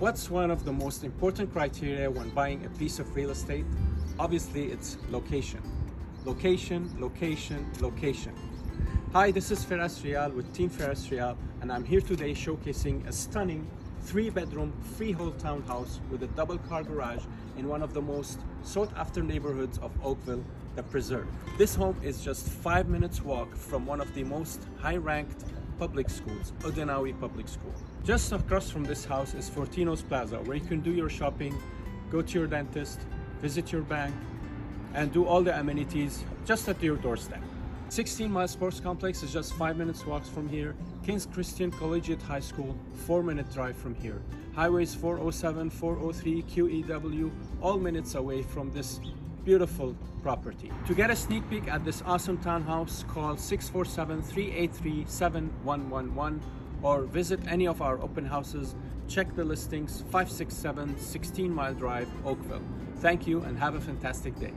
What's one of the most important criteria when buying a piece of real estate? Obviously, it's location. Location, location, location. Hi, this is Firas Rial with Team Firas Rial, and I'm here today showcasing a stunning 3-bedroom freehold townhouse with a double car garage in one of the most sought after neighborhoods of Oakville, the Preserve. This home is just 5 minutes walk from one of the most high-ranked public schools, Oodenawi Public School. Just across from this house is Fortinos Plaza, where you can do your shopping, go to your dentist, visit your bank, and do all the amenities just at your doorstep. 16 Mile Sports Complex is just 5 minutes walk from here. King's Christian Collegiate High School, 4-minute drive from here. Highways 407, 403, QEW, all minutes away from this beautiful property. To get a sneak peek at this awesome townhouse, call 647-383-7111 or visit any of our open houses. Check the listings, 567 16 Mile Drive, Oakville. Thank you and have a fantastic day.